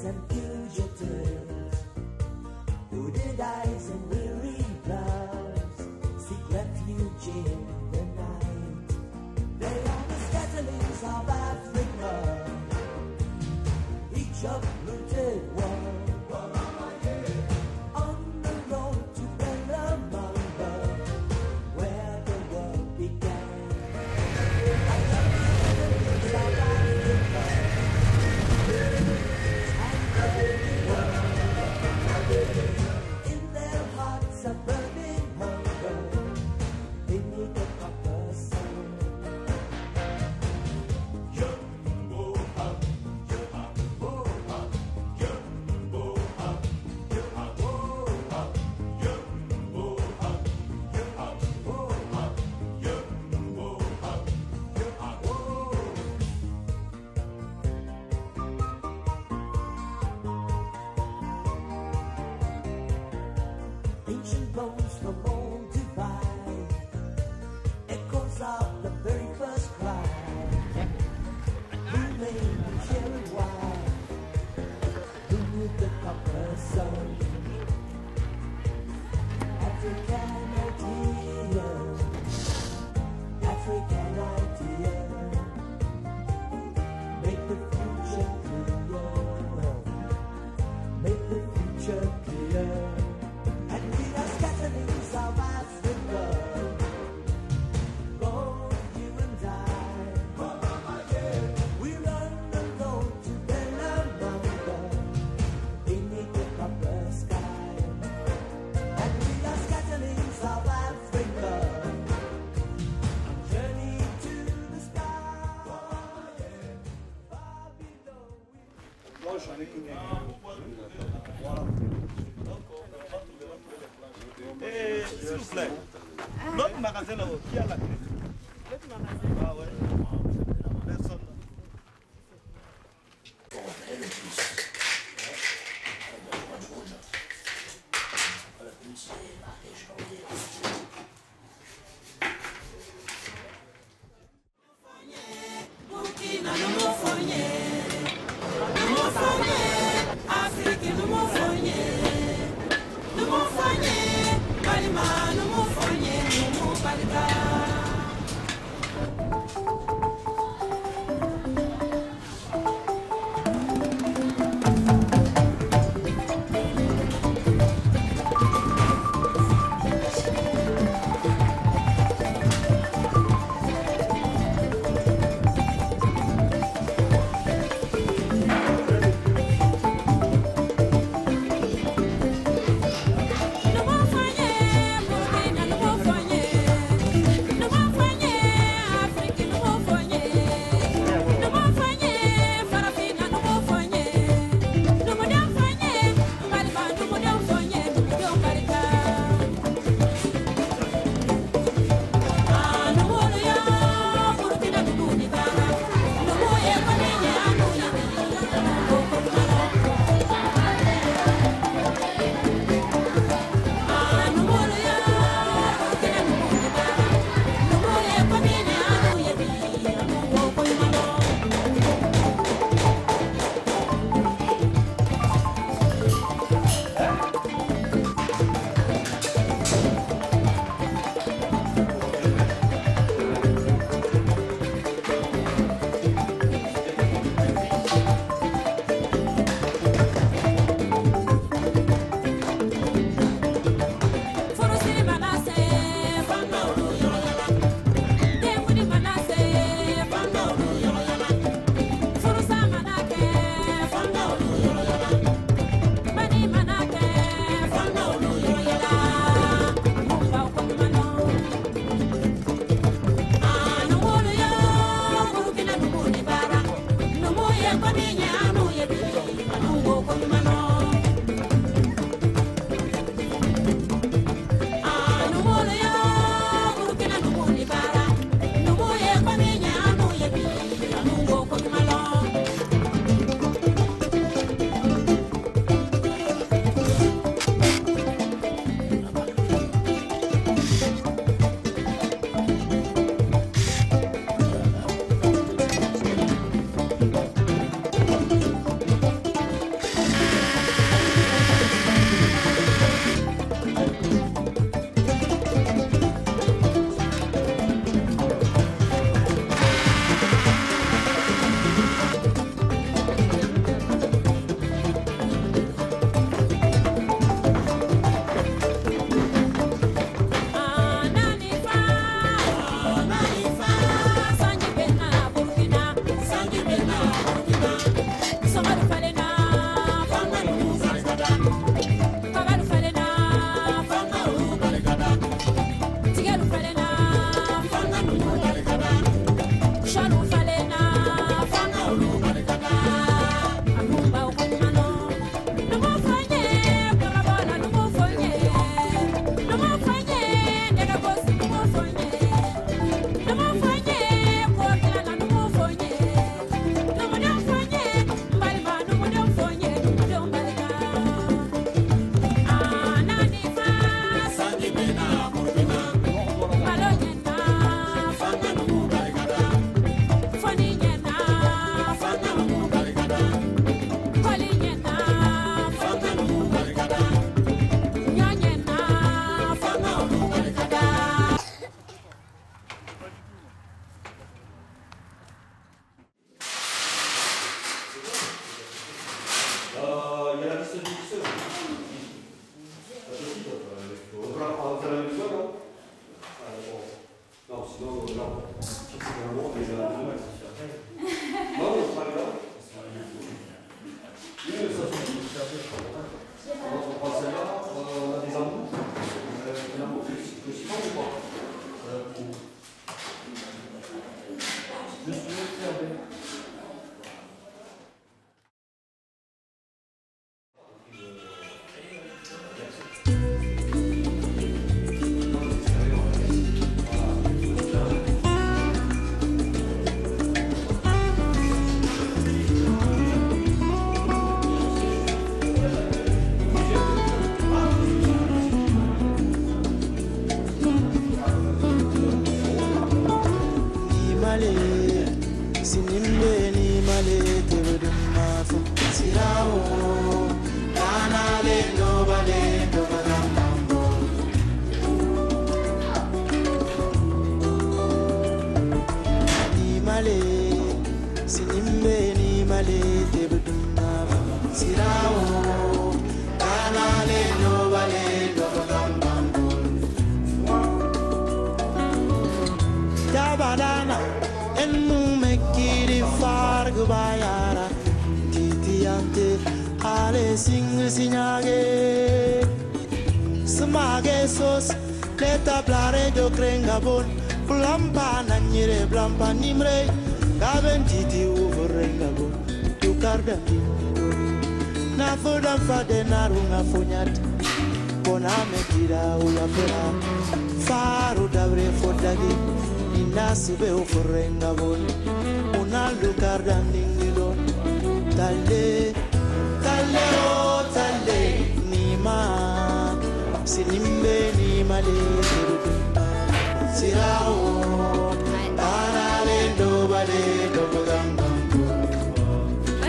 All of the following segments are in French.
and fugitives, hooded eyes and weary brows, seek refuge in the night. They are the scatterings of Africa, each uprooted one. On the road to Bellamanga, where the world began. I love the South Africa, in their hearts a burning hunger, they need the copper sun. Ancient bones from old divide, echoes of the very first cry, remain here and wide, who moved the copper sun. African idea, African idea, make the future clear, make the future clear. And we are scattering South Africa, both you and I. We run the road to Bellamanga, beneath the copper sky. And we are scattering South Africa, journey to the sky. Far below S'il vous plaît, l'autre magasin là-haut, qui a la clé? L'autre magasin? Ah ouais. Personne.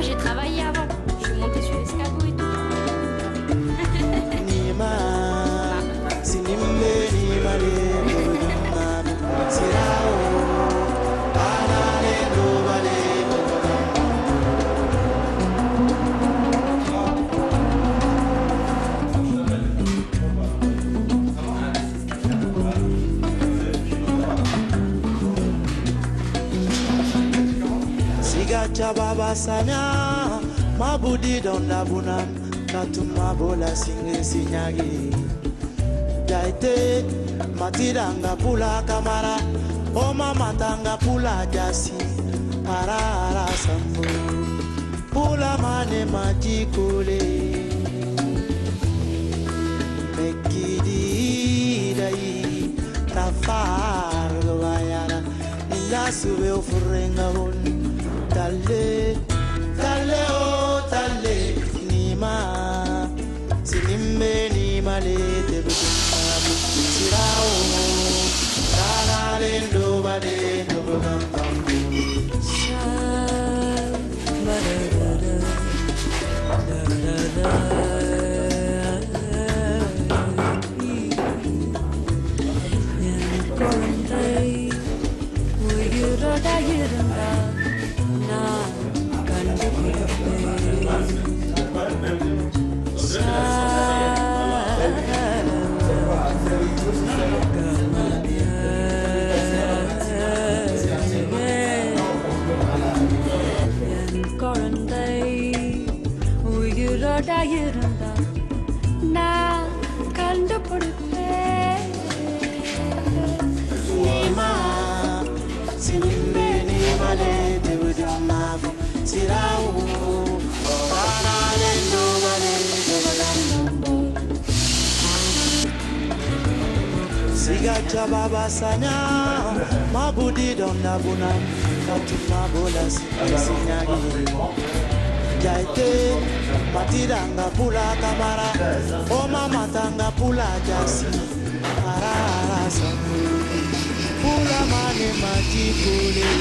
J'ai travaillé avant, je suis montée sur l'escabeau et tout. Baba Sanya, Mabudi Donda Bunam, Katuma Bola Singe Sinyagi. Jaite, Matiranga Pula Kamara, Oma Matanga Pula Jasi, Ara Sambu, Pula Mane Majikule, Mekidi Dai, Tafar Gavayana, Nindasube Furenga Bun. Tale, tale, oh, tale, nima, sinimbe nima le te bukabu, sirao, tala le ndo bade ndo bukambu. Baba Sanya, Mabudi Donda Bunam, Katuma Bola Sinyagi. Jaite, Matiranga Pula Kamara, Oma Matanga Pula Jasi, Ara Sambu, Pula Mane Majikule,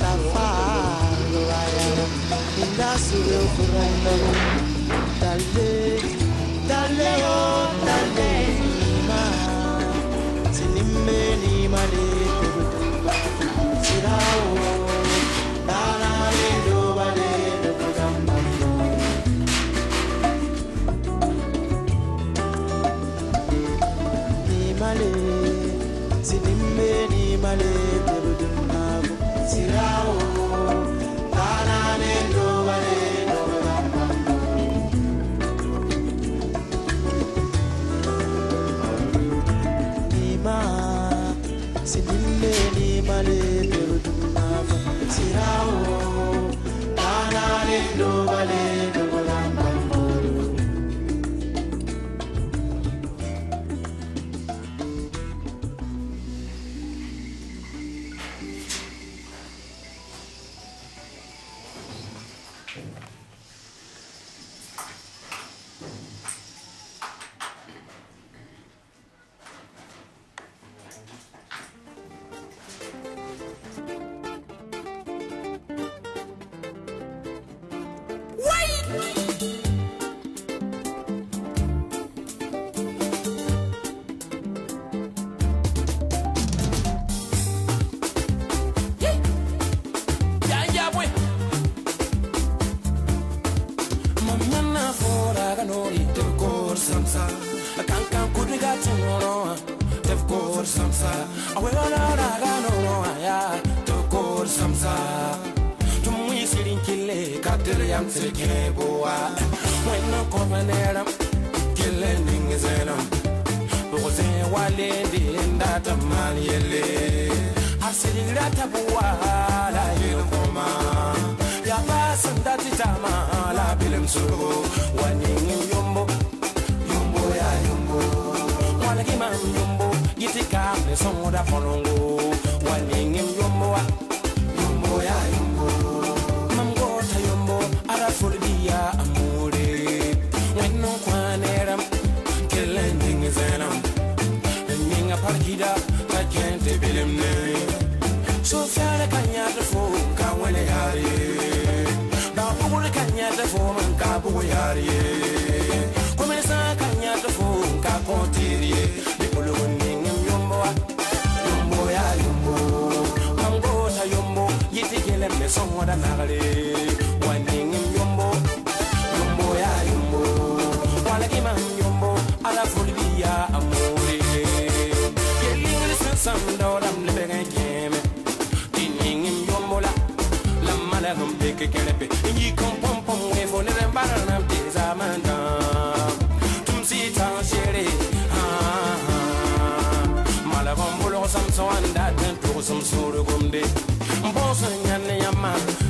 Tafar Gavayana, Indasube Furenga. Dale, dale, oh, dale, nima, sinimbe nima le, sirao, male terudunnabu sirao tanane do male do ramambo nima sinille ni male terudunnabu sirao tanane do male do ramambo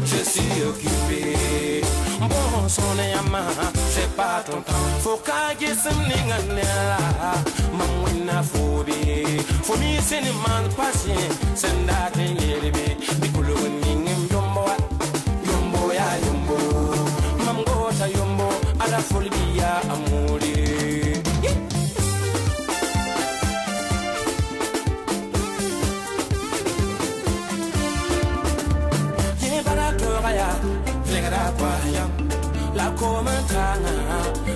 Je suis occupé. Bon, son c'est pas ton temps. Faut qu'à get some nigga. Mamma phobie. For me, c'est une man patient. Send that in me. Because when yumbo, yumbo, ya yumbo. Mamgo, ta yumbo. Alla folbia amore. La commentana,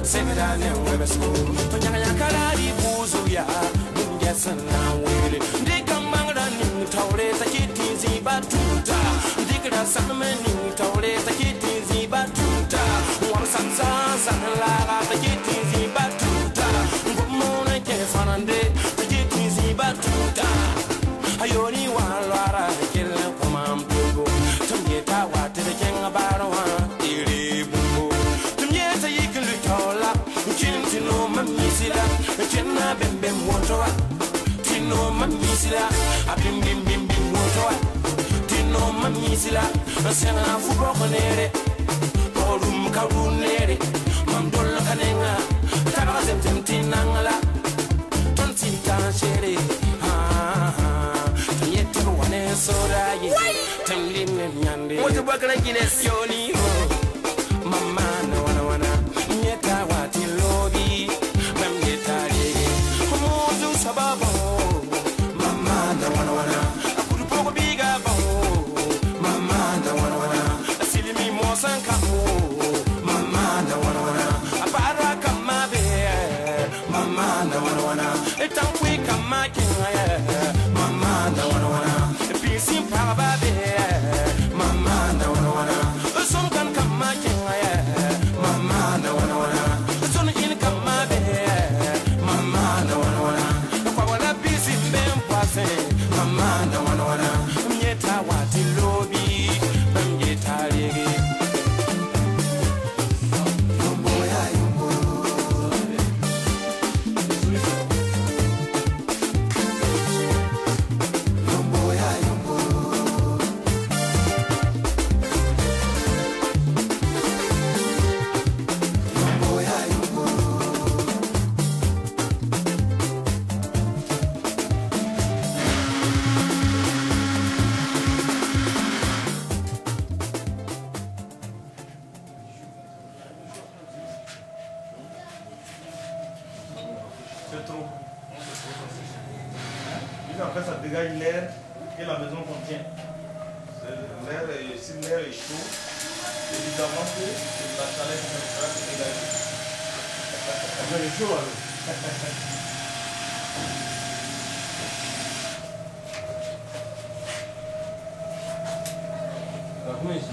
Semerane, Webesco, Panyakala, Buzuya, Bungasana, Willy, Dickamangran, Taureta, Kitty, Batuta, Dickra Salmon, Taureta, Kitty, Batuta, one Sansa, Lara, the Kitty, Batuta, Mona Kefanande, the Kitty, Batuta, Ayoni, one Lara, kill a command, to get out to the king about one. Tino mamisila, Jenna bim bim water. Tino mamisila, a bim bim bim bim water. Tino mamisila, a sena fuboconere, Porum Carunere, Mamdola Canenga, Tarazem Tinangala, Tonsita Shere, yet one is so right. Tamlin and Yandi. What the work like Guinness, Yoni? Mamma, no one. Mama, dégage l'air que la maison contient. Si l'air est chaud, évidemment que la chaleur sera dégagée. C'est chaud alors. Combien ici?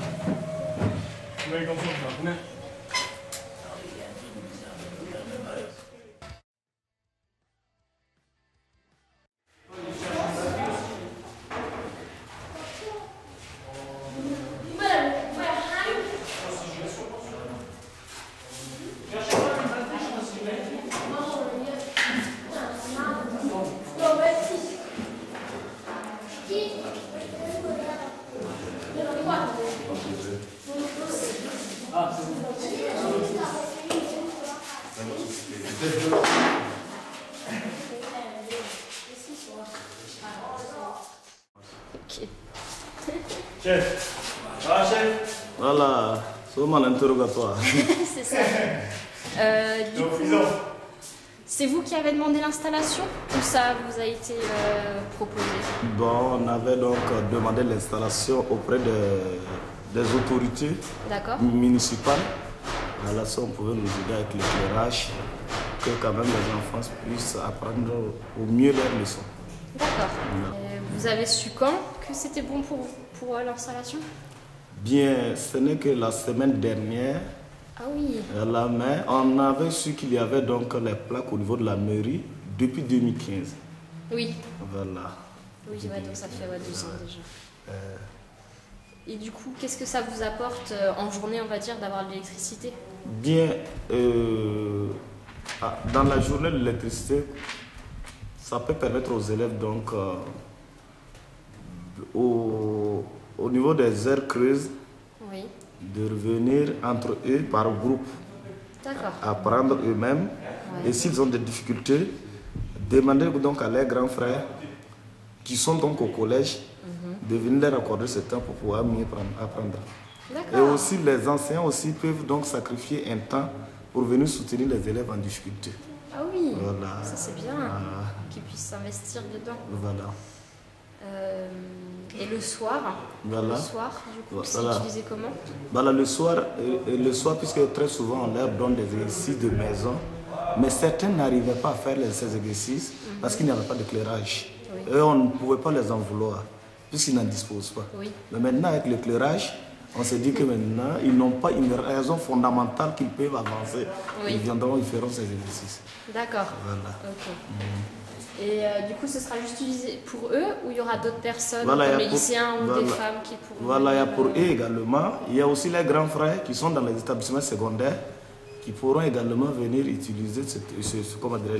Combien comme ça? Combien? Chef. Ah, chef. Voilà, seulement l'interrogatoire. C'est ça. Du coup, c'est vous qui avez demandé l'installation ou ça vous a été proposé? Bon, on avait donc demandé l'installation auprès des autorités municipales. Voilà, ça on pouvait nous aider avec l'éclairage, que quand même les enfants puissent apprendre au mieux leurs leçons. D'accord. Vous avez su quand que c'était bon pour l'installation? Bien, ce n'est que la semaine dernière. Ah oui. Voilà, mais on avait su qu'il y avait donc les plaques au niveau de la mairie depuis 2015. Oui. Voilà. Oui, ouais, donc ça fait 2 ans déjà. Et du coup, qu'est-ce que ça vous apporte en journée, on va dire, d'avoir de l'électricité? Bien, dans la journée de l'électricité, ça peut permettre aux élèves donc au niveau des aires creuses, oui, de revenir entre eux par groupe, apprendre eux-mêmes, ouais. Et s'ils ont des difficultés, demander donc à leurs grands frères qui sont donc au collège de venir leur accorder ce temps pour pouvoir mieux apprendre. Et aussi les enseignants aussi peuvent donc sacrifier un temps pour venir soutenir les élèves en difficulté. Ah oui, voilà. Ça c'est bien, qu'ils puissent s'investir dedans. Voilà. Et le soir, du coup, c'est utilisé comment? Voilà, le soir, puisque très souvent on leur donne des exercices de maison, mais certains n'arrivaient pas à faire ces exercices parce qu'il n'y avait pas d'éclairage. Oui. Et on ne pouvait pas les en vouloir, puisqu'ils n'en disposent pas. Oui. Mais maintenant, avec l'éclairage, on s'est dit que maintenant, ils n'ont pas une raison fondamentale qu'ils peuvent avancer. Oui. Ils viendront, ils feront ces exercices. D'accord. Voilà. Okay. Et du coup, ce sera juste utilisé pour eux ou il y aura d'autres personnes, comme les lycéens ou des femmes qui pourront... Voilà, il y a pour eux également. Il y a aussi les grands frères qui sont dans les établissements secondaires qui pourront également venir utiliser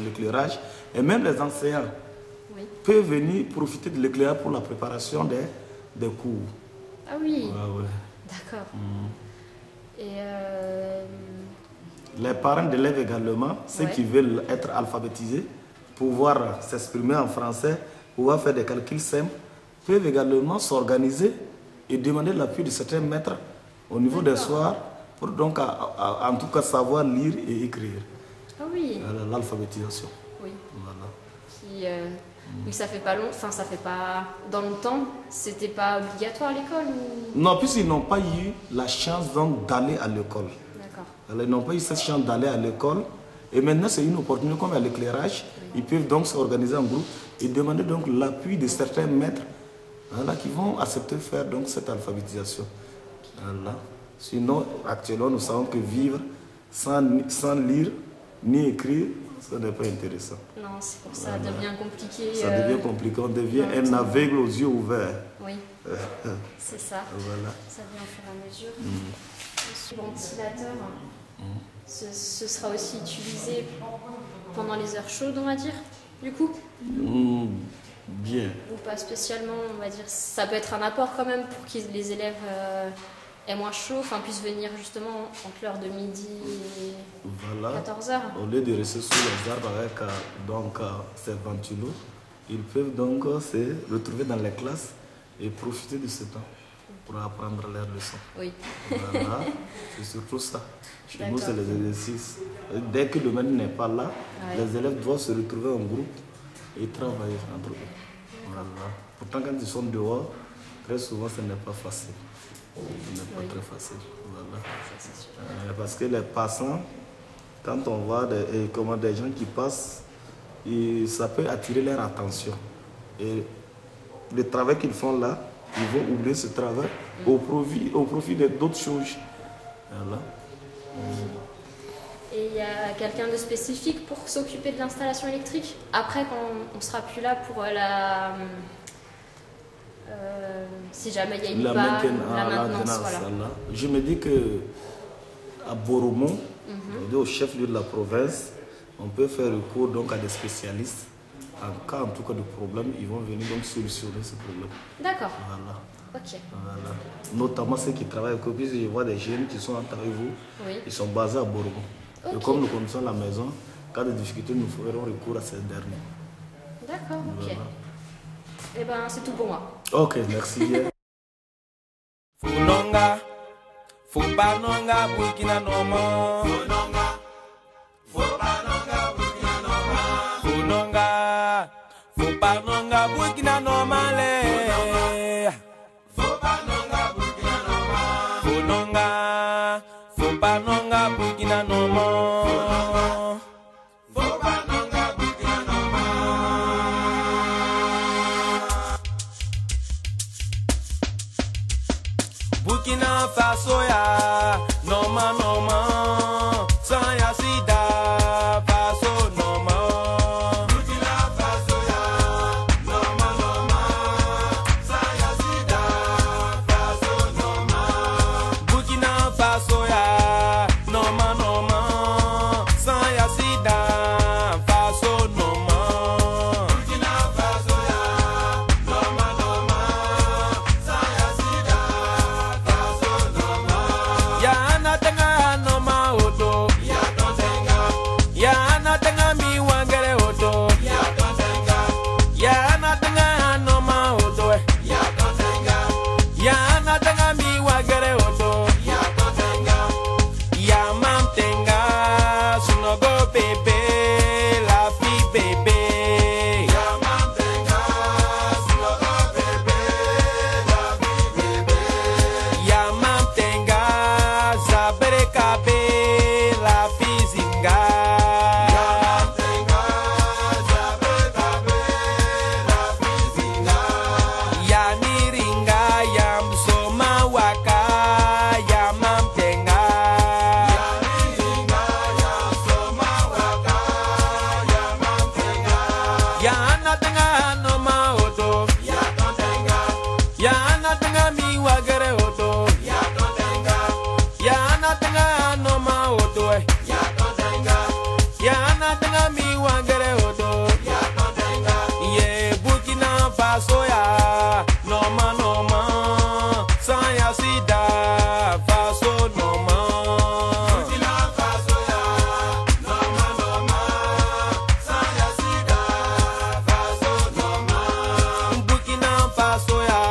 l'éclairage. Et même les enseignants peuvent venir profiter de l'éclairage pour la préparation des cours. Ah oui, d'accord. Et les parents d'élèves également, ceux qui veulent être alphabétisés, pouvoir s'exprimer en français, pouvoir faire des calculs simples, peuvent également s'organiser et demander l'appui de certains maîtres au niveau des soirs pour donc en tout cas savoir lire et écrire. Ah oui. L'alphabétisation. Oui. Voilà. Oui, ça fait pas long, enfin ça fait pas dans le temps, c'était pas obligatoire à l'école ou... Non, puisqu'ils n'ont pas eu la chance donc d'aller à l'école. D'accord. Ils n'ont pas eu cette chance d'aller à l'école. Et maintenant, c'est une opportunité comme à l'éclairage. Ils peuvent donc s'organiser en groupe et demander donc l'appui de certains maîtres qui vont accepter de faire donc cette alphabétisation. Voilà. Sinon, actuellement, nous savons que vivre sans lire ni écrire, ce n'est pas intéressant. Non, c'est pour ça, ça devient compliqué. Ça devient compliqué, on devient un aveugle aux yeux ouverts. Oui, c'est ça. Voilà. Ça vient au fur et à mesure. Le ventilateur... Ce sera aussi utilisé pendant les heures chaudes, on va dire, du coup Bien. Ou pas spécialement, on va dire. Ça peut être un apport quand même pour que les élèves aient moins chaud, enfin puissent venir justement entre l'heure de midi et 14h. Au lieu de rester sous les arbres avec ces ventilos, ils peuvent donc se retrouver dans les classes et profiter de ce temps pour apprendre leurs leçons. Oui. Voilà, c'est surtout ça. Chez nous, c'est les exercices. Dès que le maître n'est pas là, les élèves doivent se retrouver en groupe et travailler entre eux. Voilà. Pourtant, quand ils sont dehors, très souvent, ce n'est pas facile. Ce n'est pas très facile. Voilà. Parce que les passants, quand on voit des gens qui passent, ça peut attirer leur attention. Et le travail qu'ils font là, ils vont oublier ce travail au profit d'autres choses. Voilà. Et il y a quelqu'un de spécifique pour s'occuper de l'installation électrique? Après, quand on ne sera plus là pour si jamais il y a une panne, la maintenance, voilà. Je me dis que à Boromont, au chef-lieu de la province, on peut faire recours donc à des spécialistes. En cas en tout cas de problème, ils vont venir donc solutionner ce problème. D'accord. Voilà. Ok. Voilà. Notamment ceux qui travaillent avec eux, puisque je vois des jeunes qui sont entre vous, ils sont basés à Boromont. Okay. Et comme nous connaissons la maison, cas de difficulté, nous ferons recours à ces derniers. D'accord, ok. Voilà. Eh bien, c'est tout pour moi. Ok, merci. Funonga, Fubanonga, Burkina Noma. Funonga, Funonga, Fubanonga, Burkina Noma. Funonga, Fubanonga, Burkina Noma. Burkina Faso ya noma noma, saya sida Faso noma. Burkina Faso ya noma noma, saya sida Faso noma. Burkina Faso ya noma noma, saya sida Faso noma. Burkina Faso ya noma noma, saya sida. Yana tenga noma odo, yana tenga mi wangere odo, yana tenga noma odo, yana tenga mi wangere odo, yamam tenga sunogo bebe, la fi bebe, yamam tenga sunogo bebe, la fi bebe, yamam tenga zabere kabe la fizinga. Yamam tenga zabere kabe la fizinga. Yamiringa yam soma waka yamam tenga. Yamiringa yam soma waka yamam tenga. Yana tenga noma odo. Yaton tenga. Yana tenga mi wagere odo. Yaton tenga. Yana tenga noma odo. Yaton tenga. Yana tenga mi wagere odo. Yaton tenga. Ye Burkina Faso ya noma noma, saya sida Faso noma. Burkina Faso ya noma noma, saya sida Faso noma. Burkina Faso ya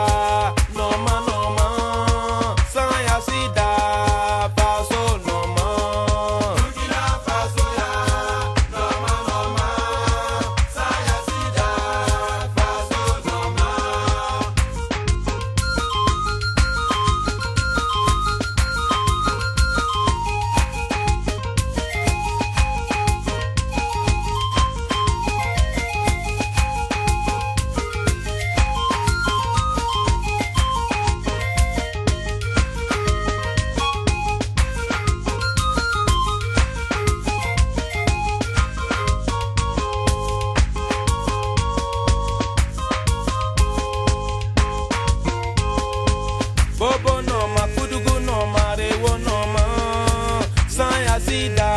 noma noma, saya sida Faso noma. Burkina Faso ya noma noma, saya sida Faso noma. Bobo no ma, kudugu no ma, rewo no ma, saya sida